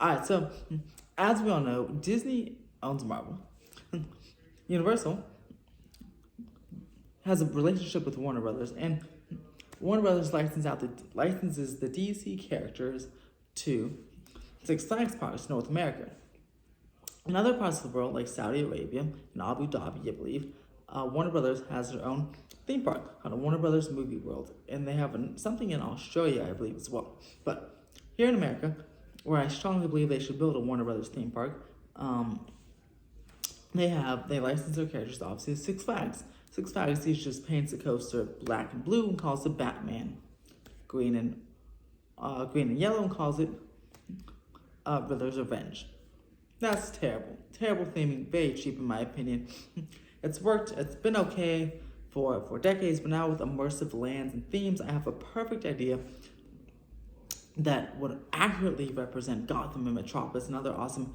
All right, so as we all know, Disney owns Marvel. Universal has a relationship with Warner Brothers, and Warner Brothers licenses the DC characters to Six Flags parks in North America. In other parts of the world, like Saudi Arabia and Abu Dhabi, I believe, Warner Brothers has their own theme park called Warner Brothers Movie World, and they have something in Australia, I believe, as well. But here in America, where I strongly believe they should build a Warner Brothers theme park, they license their characters to obviously Six Flags. Six Flags each just paints the coaster black and blue and calls it Batman. Green and yellow and calls it Riddler's Revenge. That's terrible. Terrible theming, very cheap in my opinion. It's worked, it's been okay for decades, but now with immersive lands and themes, I have a perfect idea that would accurately represent Gotham and Metropolis and other awesome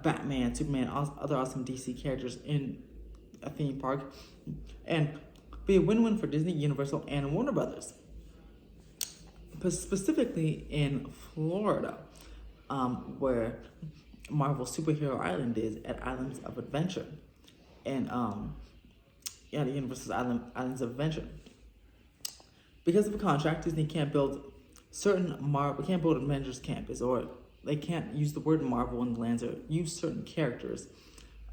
Batman, Superman, other awesome DC characters in a theme park, and be a win-win for Disney, Universal, and Warner Brothers. Specifically in Florida, where Marvel Superhero Island is at Islands of Adventure, and the Universal's Islands of Adventure. Because of a contract, Disney can't build can't build Avengers Campus, or they can't use the word Marvel in the lands or use certain characters,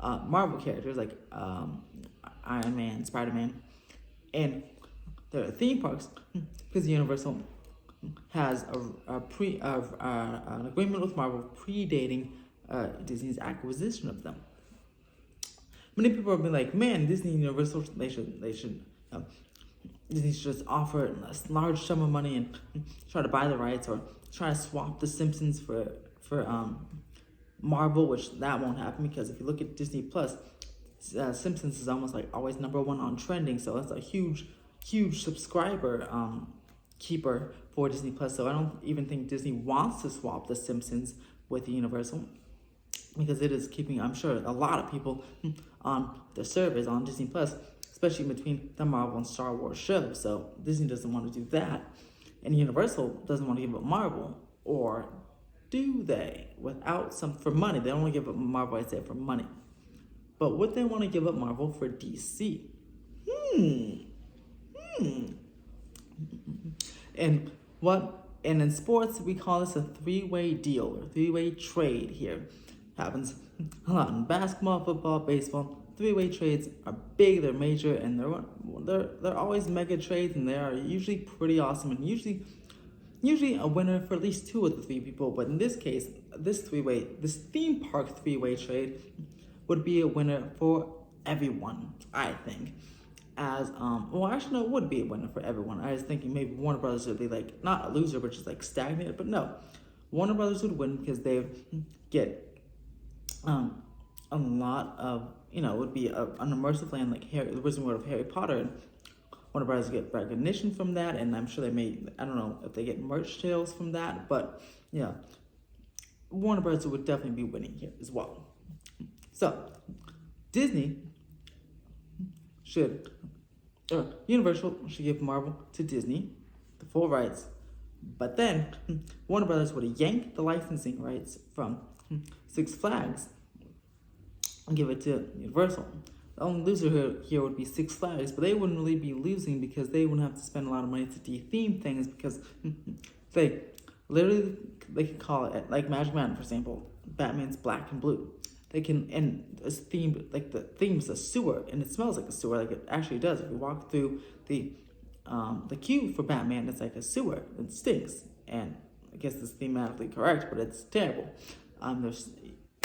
Marvel characters like Iron Man, Spider-Man, and their theme parks, because Universal has an agreement with Marvel predating Disney's acquisition of them. Many people have been like, man, Disney and Universal, Disney should just offer a large sum of money and try to buy the rights, or try to swap The Simpsons for Marvel, which that won't happen, because if you look at Disney Plus, Simpsons is almost like always number one on trending, so that's a huge subscriber keeper for Disney Plus. So I don't even think Disney wants to swap The Simpsons with Universal, because it is keeping, I'm sure, a lot of people on their service on Disney Plus, especially between the Marvel and Star Wars shows. So Disney doesn't want to do that, and Universal doesn't want to give up Marvel, or do they? For money. They don't want to give up Marvel, I'd say, for money. But would they want to give up Marvel for DC? And in sports, we call this a three-way deal, or three-way trade here. Happens a lot in basketball, football, baseball. Three-way trades are big, they're major, and they're always mega trades, and they are usually pretty awesome, and usually a winner for at least two of the three people. But in this case, this theme park three-way trade would be a winner for everyone, I think. It would be a winner for everyone. I was thinking maybe Warner Brothers would be like, not a loser, but just like stagnated, but no. Warner Brothers would win because they get a lot of, it would be an immersive land like the Wizarding World of Harry Potter, and Warner Brothers get recognition from that, and I'm sure I don't know if they get merch sales from that, but yeah, Warner Brothers would definitely be winning here as well. So, Universal should give Marvel to Disney, the full rights, but then Warner Brothers would yank the licensing rights from Six Flags and give it to Universal. The only loser here would be Six Flags, but they wouldn't really be losing because they wouldn't have to spend a lot of money to de-theme things, because they could call it, like Magic Mountain, for example, Batman's black and blue. They can, and it's themed, like the theme's a sewer, and it smells like a sewer, like it actually does. If you walk through the queue for Batman, it's like a sewer. It stinks, and I guess it's thematically correct, but it's terrible. There's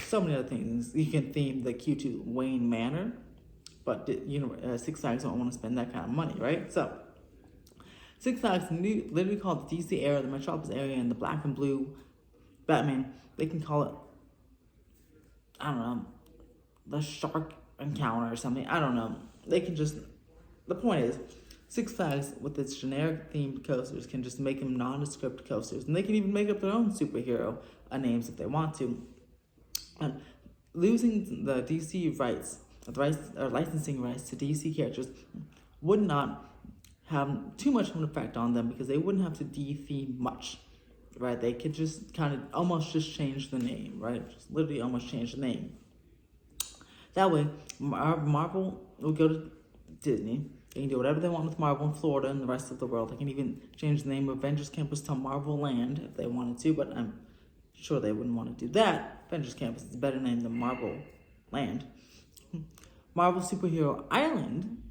so many other things. You can theme the queue to Wayne Manor, but Six Flags don't want to spend that kind of money, right? So Six Flags literally call it the DC area, the Metropolis area, and the black and blue Batman. They can call it, I don't know, the Shark Encounter or something. I don't know. They can just, the point is, Six Flags with its generic themed coasters can just make them nondescript coasters, and they can even make up their own superhero names if they want to. And losing the DC licensing rights to DC characters would not have too much of an effect on them, because they wouldn't have to de-theme much. right? They could just kind of almost just change the name, right? Just literally almost change the name. That way, Marvel will go to Disney. They can do whatever they want with Marvel in Florida and the rest of the world. They can even change the name of Avengers Campus to Marvel Land if they wanted to, but I'm sure they wouldn't want to do that. Avengers Campus is a better name than Marvel Land. Marvel Superhero Island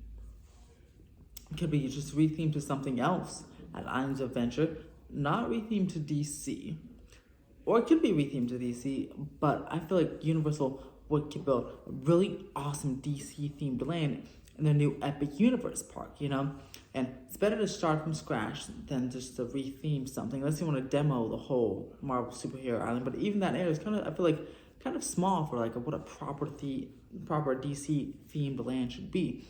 could be just rethemed to something else at Islands of Adventure, not rethemed to DC. Or it could be rethemed to DC, but I feel like Universal would build a really awesome DC themed land in their new Epic Universe park, you know? And it's better to start from scratch than just to retheme something, unless you want to demo the whole Marvel Superhero Island. But even that area is kind of, I feel like, kind of small for like what a proper DC themed land should be.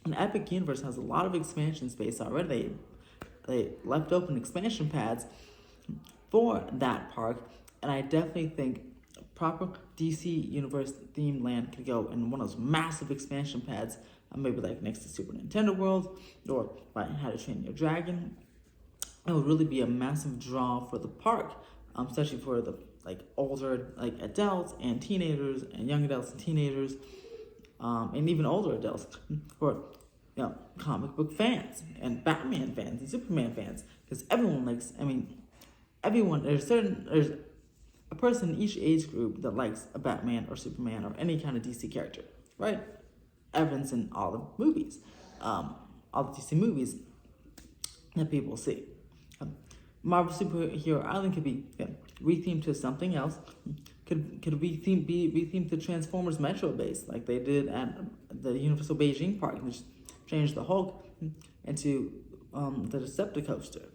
And Epic Universe has a lot of expansion space already. They left open expansion pads for that park, and I definitely think proper DC Universe themed land could go in one of those massive expansion pads, maybe like next to Super Nintendo World or by How to Train Your Dragon. It would really be a massive draw for the park, especially for the like older like adults and teenagers and young adults and teenagers, and even older adults for comic book fans and Batman fans and Superman fans, because everyone likes. I mean, everyone there's a person in each age group that likes a Batman or Superman or any kind of DC character, right? Evidence in all the movies, all the DC movies that people see. Marvel Superhero Island could be rethemed to something else. Could be rethemed to Transformers Metro Base, like they did at the Universal Beijing Park. They just changed the Hulk into the Decepticoaster.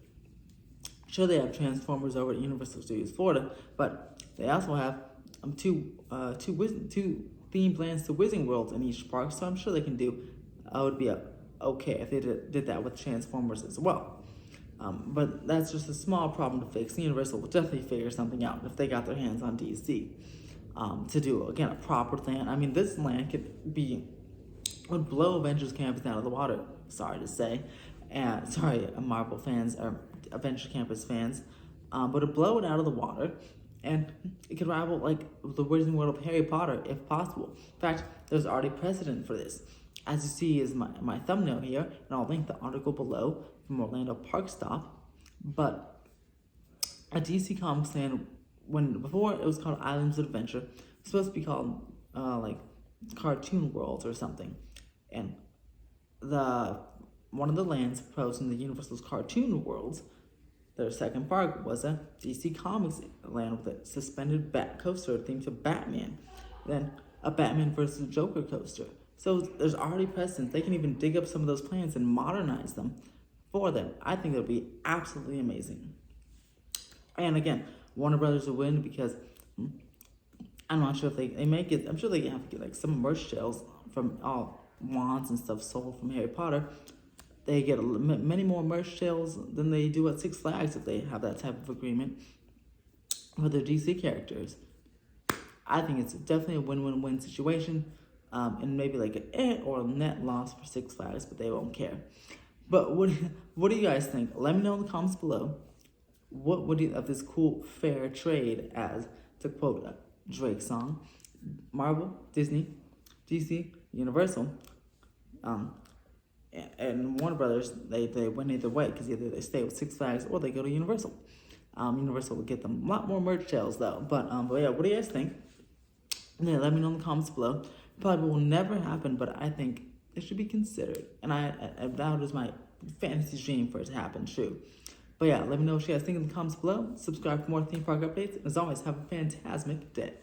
Sure, they have Transformers over at Universal Studios Florida, but they also have two themed lands to Wizarding Worlds in each park. So I'm sure they can do. Would be okay if they did that with Transformers as well. But that's just a small problem to fix. Universal will definitely figure something out if they got their hands on DC to do again a proper land. I mean, this land would blow Avengers Campus out of the water. Sorry to say, and sorry, Marvel fans or Avengers Campus fans, but it'd blow it out of the water, and it could rival like the Wizarding World of Harry Potter if possible. In fact, there's already precedent for this. As you see is my thumbnail here, and I'll link the article below from Orlando Park Stop. But a DC Comics land, before it was called Islands of Adventure, it's supposed to be called like Cartoon Worlds or something. And one of the lands proposed in the Universal's Cartoon Worlds, their second park, was a DC Comics land with a suspended bat coaster themed to Batman, then a Batman versus Joker coaster. So there's already precedent. They can even dig up some of those plans and modernize them for them. I think that would be absolutely amazing. And again, Warner Brothers will win because I'm not sure if they make it. I'm sure they have to get like some merch sales from all wands and stuff sold from Harry Potter. They get many more merch sales than they do at Six Flags if they have that type of agreement with their DC characters. I think it's definitely a win-win-win situation. And maybe like an or a net loss for Six Flags, but they won't care. But what do you guys think? Let me know in the comments below. What would you of this cool fair trade, as to quote a Drake song? Marvel, Disney, DC, Universal, and Warner Brothers, they win either way, because either they stay with Six Flags or they go to Universal. Universal will get them a lot more merch sales though. But yeah, what do you guys think? Yeah, let me know in the comments below. Probably will never happen, but I think it should be considered. And that is my fantasy dream for it to happen, true. But yeah, let me know what you guys think in the comments below. Subscribe for more theme park updates. And as always, have a fantastic day.